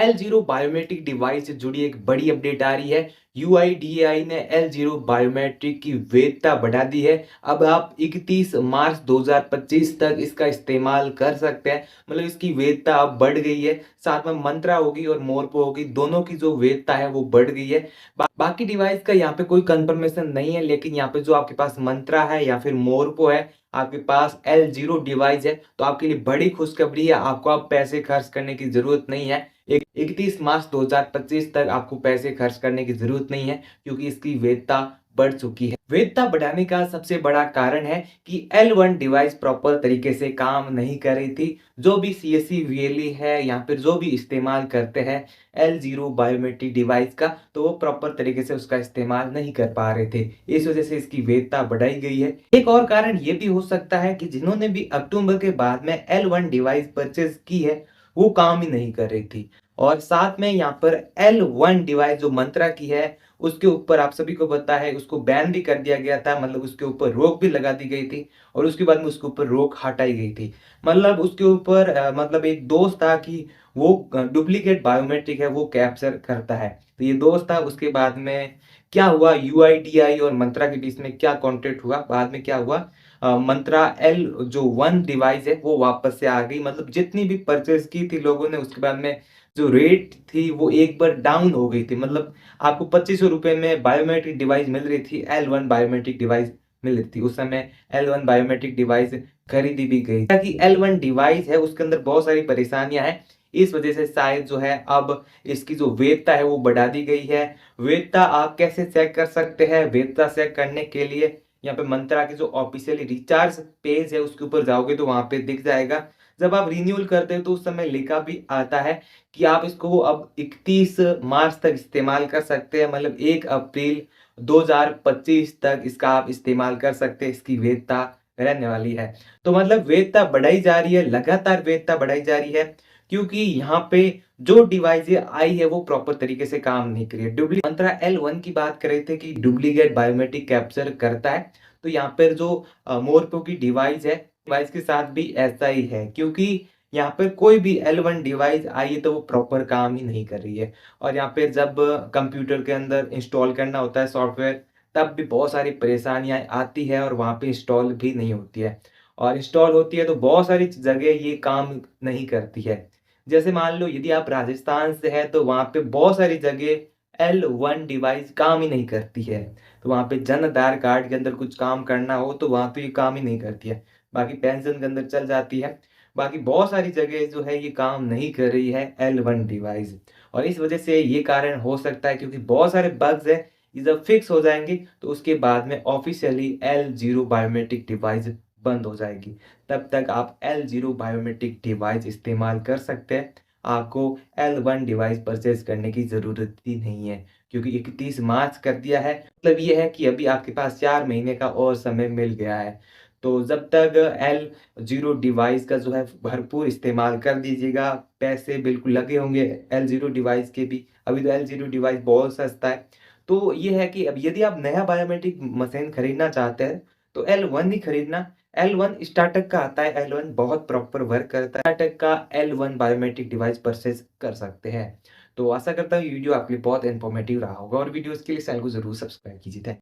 L0 biometric device से जुड़ी एक बड़ी अपडेट आ रही है। यूआईडीएआई ने L0 बायोमेट्रिक की वैधता बढ़ा दी है। अब आप 31 मार्च 2025 तक इसका इस्तेमाल कर सकते हैं। मतलब इसकी वैधता अब बढ़ गई है। साथ में मंत्रा होगी और मोरपो होगी, दोनों की जो वैधता है वो बढ़ गई है। बाकी डिवाइस का यहाँ पे कोई कंफर्मेशन नहीं है, लेकिन यहाँ पे जो आपके पास मंत्रा है या फिर मोरपो है, आपके पास L0 डिवाइस है, तो आपके लिए बड़ी खुशखबरी है। आपको अब पैसे खर्च करने की जरूरत नहीं है। 31 मार्च 2025 तक आपको पैसे खर्च करने की जरूरत नहीं है, क्योंकि इसकी वैधता बढ़ चुकी है। वैधता बढ़ाने का सबसे बड़ा कारण है कि L1 डिवाइस प्रॉपर तरीके से काम नहीं कर रही थी। जो भी CSC VLE है या फिर जो भी इस्तेमाल करते हैं L0 बायोमेट्रिक डिवाइस का, तो वो प्रॉपर तरीके से उसका इस्तेमाल नहीं कर पा रहे थे। इस वजह से इसकी वैधता बढ़ाई गई है। एक और कारण ये भी हो सकता है कि जिन्होंने भी अक्टूबर के बाद में L1 डिवाइस परचेज की है, वो काम ही नहीं कर रही थी। और साथ में यहाँ पर L1 डिवाइस जो मंत्रा की है, उसके ऊपर आप सभी को पता है उसको बैन भी कर दिया गया था। मतलब उसके ऊपर रोक भी लगा दी गई थी और उसके बाद में उसके ऊपर रोक हटाई गई थी। मतलब उसके ऊपर मतलब एक दोष था कि वो डुप्लीकेट बायोमेट्रिक है वो कैप्चर करता है। तो ये दोष था। उसके बाद में क्या हुआ, यूआईडीआई और मंत्रा के बीच में क्या कॉन्ट्रैक्ट हुआ, बाद में क्या हुआ, मंत्रा L जो 1 डिवाइस है वो वापस से आ गई। मतलब जितनी भी परचेज की थी लोगों ने, उसके बाद में जो रेट थी वो एक बार डाउन हो गई थी। मतलब आपको 2500 रुपए में बायोमेट्रिक डिवाइस मिल रही थी, L1 बायोमेट्रिक डिवाइस मिल रही थी। उस समय L1 बायोमेट्रिक डिवाइस खरीदी भी गई ताकि L1 डिवाइस है उसके अंदर बहुत सारी परेशानियां हैं। इस वजह से शायद जो है अब इसकी जो वैधता है वो बढ़ा दी गई है। वैधता आप कैसे चेक कर सकते हैं? वैधता चेक करने के लिए यहाँ पे मंत्रा की जो ऑफिशियली रिचार्ज पेज है उसके ऊपर जाओगे तो वहां पे दिख जाएगा। जब आप रिन्यूअल करते हो तो उस समय लिखा भी आता है कि आप इसको अब 31 मार्च तक इस्तेमाल कर सकते हैं। मतलब 1 अप्रैल 2025 तक इसका आप इस्तेमाल कर सकते हैं। इसकी वैधता रहने वाली है। तो मतलब वैधता बढ़ाई जा रही है, लगातार वैधता बढ़ाई जा रही है, क्योंकि यहाँ पे जो डिवाइस ये आई है वो प्रॉपर तरीके से काम नहीं कर रही है। मंत्रा L1 की बात कर रहे थे कि डुप्लीकेट बायोमेट्रिक कैप्चर करता है, तो यहाँ पर जो मोरपो की डिवाइस है, डिवाइस के साथ भी ऐसा ही है। क्योंकि यहाँ पर कोई भी L1 डिवाइस आई है तो वो प्रॉपर काम ही नहीं कर रही है। और यहाँ पे जब कंप्यूटर के अंदर इंस्टॉल करना होता है सॉफ्टवेयर, तब भी बहुत सारी परेशानियां आती है और वहाँ पे इंस्टॉल भी नहीं होती है। और इंस्टॉल होती है तो बहुत सारी जगह ये काम नहीं करती है। जैसे मान लो यदि आप राजस्थान से है तो वहाँ पे बहुत सारी जगह L1 डिवाइस काम ही नहीं करती है। तो वहाँ पे जन आधार कार्ड के अंदर कुछ काम करना हो तो वहाँ पे ये काम ही नहीं करती है। बाकी पेंशन के अंदर चल जाती है। बाकी बहुत सारी जगह जो है ये काम नहीं कर रही है L1 डिवाइस। और इस वजह से ये कारण हो सकता है, क्योंकि बहुत सारे बग्स है, ये जब फिक्स हो जाएंगे तो उसके बाद में ऑफिशियली L0 बायोमेट्रिक डिवाइस बंद हो जाएगी। तब तक आप L0 बायोमेट्रिक डिवाइस इस्तेमाल कर सकते हैं। आपको L1 डिवाइस परचेज करने की ज़रूरत ही नहीं है, क्योंकि 31 मार्च कर दिया है। मतलब ये है कि अभी आपके पास 4 महीने का और समय मिल गया है। तो जब तक L0 डिवाइस का जो है भरपूर इस्तेमाल कर दीजिएगा। पैसे बिल्कुल लगे होंगे L0 डिवाइस के भी। अभी तो L0 डिवाइस बहुत सस्ता है। तो ये है कि अब यदि आप नया बायोमेट्रिक मशीन खरीदना चाहते हैं तो L1 ही खरीदना। L1 स्टार्टअप का आता है, L1 बहुत प्रॉपर वर्क करता है। स्टार्टअप का L1 बायोमेट्रिक डिवाइस परचेज कर सकते हैं। तो आशा करता हूँ ये वीडियो आपके लिए बहुत इन्फॉर्मेटिव रहा होगा, और वीडियोस के लिए चैनल को जरूर सब्सक्राइब कीजिए।